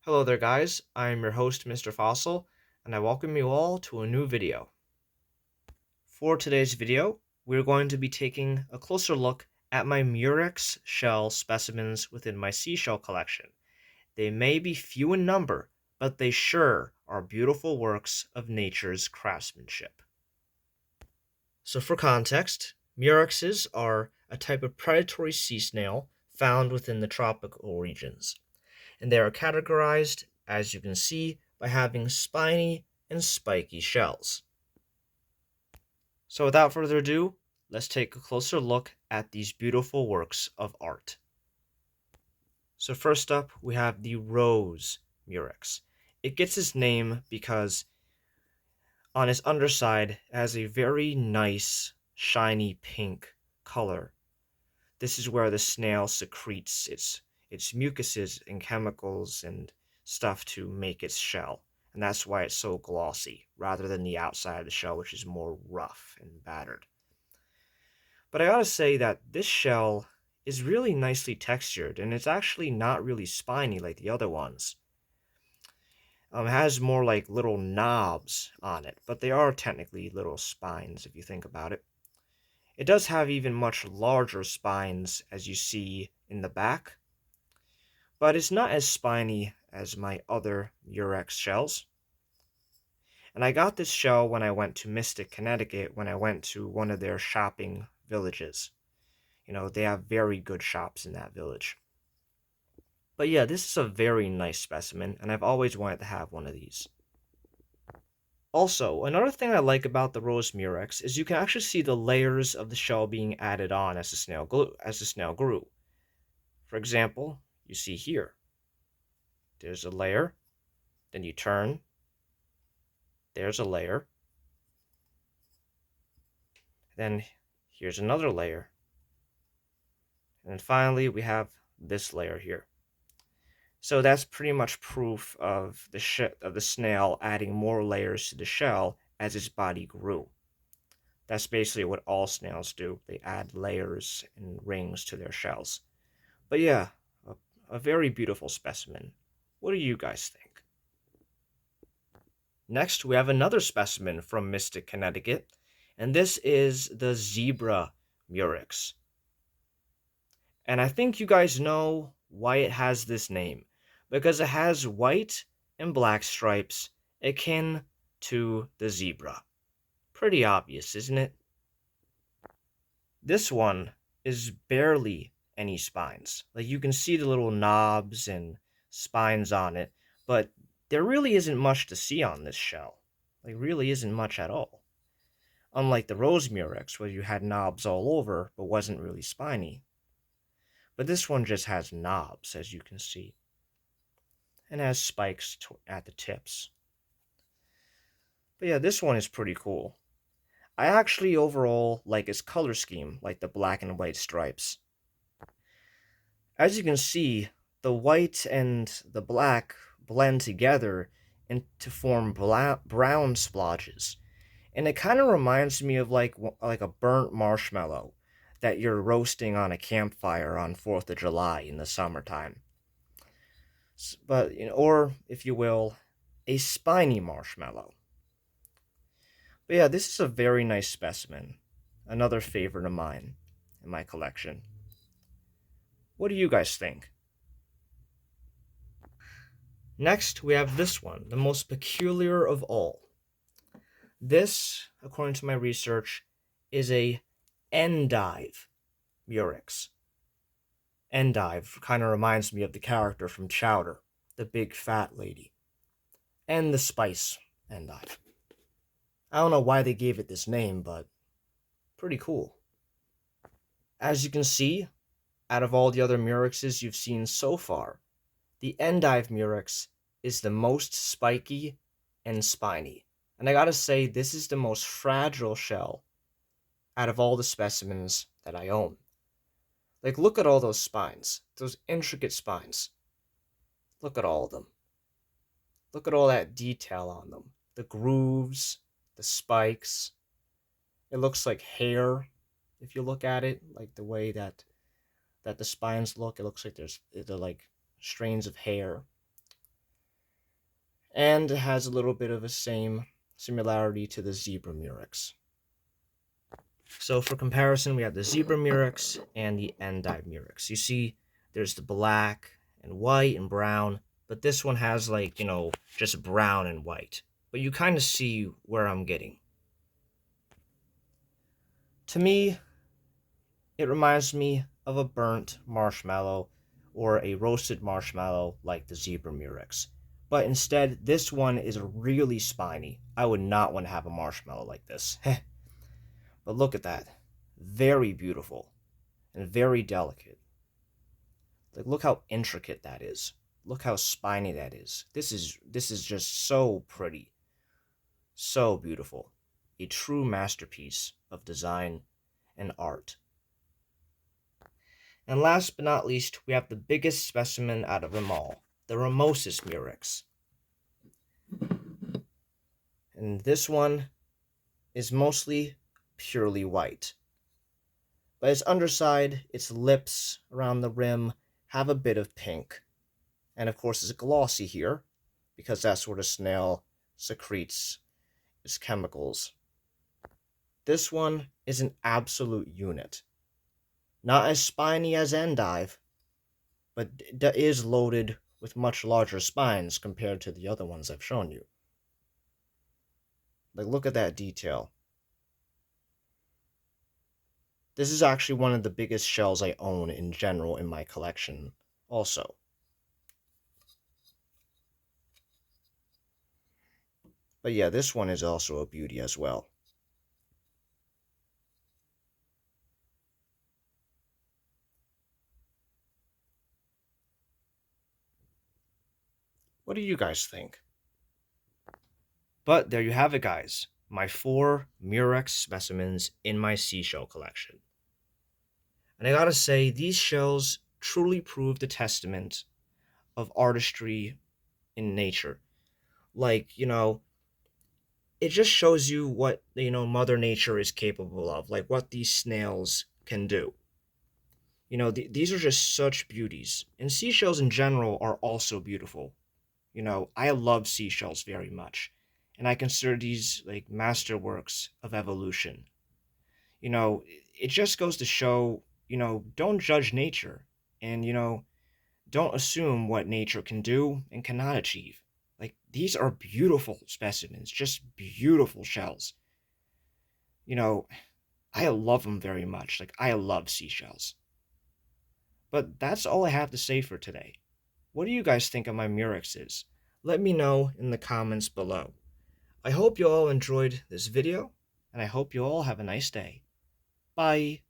Hello there guys, I'm your host Mr. Fossil, and I welcome you all to a new video. For today's video, we're going to be taking a closer look at my Murex shell specimens within my seashell collection. They may be few in number, but they sure are beautiful works of nature's craftsmanship. So for context, Murexs are a type of predatory sea snail found within the tropical regions, and they are categorized, as you can see, by having spiny and spiky shells. So without further ado, let's take a closer look at these beautiful works of art. So first up, we have the rose murex. It gets its name because on its underside it has a very nice shiny pink color. This is where the snail secretes its mucuses and chemicals and stuff to make its shell, and that's why it's so glossy, rather than the outside of the shell, which is more rough and battered. But I gotta say that this shell is really nicely textured, and it's actually not really spiny like the other ones. It has more like little knobs on it, but they are technically little spines if you think about it. It does have even much larger spines, as you see in the back, but it's not as spiny as my other Murex shells. And I got this shell when I went to Mystic, Connecticut, when I went to one of their shopping villages. You know, they have very good shops in that village. But yeah, this is a very nice specimen, and I've always wanted to have one of these. Also, another thing I like about the rose murex is you can actually see the layers of the shell being added on as the snail grew. For example, you see here, there's a layer, then you turn, there's a layer, then here's another layer, and then finally we have this layer here. So that's pretty much proof of the snail adding more layers to the shell as its body grew. That's basically what all snails do. They add layers and rings to their shells. But yeah, a very beautiful specimen. What do you guys think? Next, we have another specimen from Mystic, Connecticut, and this is the zebra murex. And I think you guys know why it has this name, because it has white and black stripes akin to the zebra. Pretty obvious, isn't it? This one is barely any spines. Like, you can see the little knobs and spines on it, but there really isn't much to see on this shell. Like, really isn't much at all. Unlike the rose murex, where you had knobs all over, but wasn't really spiny. But this one just has knobs, as you can see, and has spikes at the tips. But yeah, this one is pretty cool. I actually overall like its color scheme, like the black and white stripes. As you can see, the white and the black blend together and to form brown splotches. And it kind of reminds me of like a burnt marshmallow that you're roasting on a campfire on 4th of July in the summertime. But, or if you will, a spiny marshmallow. But yeah, this is a very nice specimen. Another favorite of mine in my collection. What do you guys think? Next, we have this one, the most peculiar of all. This, according to my research, is a endive murex. Endive kind of reminds me of the character from Chowder, the big fat lady, and the spice endive. I don't know why they gave it this name, but pretty cool. As you can see, out of all the other Murexs you've seen so far, the endive murex is the most spiky and spiny. And I gotta say, this is the most fragile shell out of all the specimens that I own. Like, look at all those spines, those intricate spines. Look at all of them. Look at all that detail on them. The grooves, the spikes. It looks like hair if you look at it, like the way that the spines look. It looks like they're like strains of hair. and it has a little bit of a similarity to the zebra murex. So for comparison, we have the zebra murex and the endive murex. You see, there's the black and white and brown, but this one has like, just brown and white. But you kind of see where I'm getting. To me, it reminds me of a burnt marshmallow or a roasted marshmallow like the zebra murex. But instead, this one is really spiny. I would not want to have a marshmallow like this. But look at that. Very beautiful and very delicate. Like, look how intricate that is. Look how spiny that is. This is just so pretty. So beautiful. A true masterpiece of design and art. And last but not least, we have the biggest specimen out of them all, the Mimosis Murex. And this one is mostly purely white. But its underside, its lips around the rim have a bit of pink. And of course it's glossy here, because that's where the snail secretes its chemicals. This one is an absolute unit. Not as spiny as endive, but is loaded with much larger spines compared to the other ones I've shown you. Like, look at that detail. This is actually one of the biggest shells I own in general in my collection also. But yeah, this one is also a beauty as well. What do you guys think? But there you have it, guys. My 4 Murex specimens in my seashell collection. And I gotta say, these shells truly prove the testament of artistry in nature. Like, it just shows you what, Mother Nature is capable of, like what these snails can do. These are just such beauties. And seashells in general are also beautiful. I love seashells very much. And I consider these like masterworks of evolution. It just goes to show, don't judge nature. And, don't assume what nature can do and cannot achieve. Like, these are beautiful specimens, just beautiful shells. I love them very much. Like, I love seashells. But that's all I have to say for today. What do you guys think of my Murexs? Let me know in the comments below. I hope you all enjoyed this video, and I hope you all have a nice day. Bye.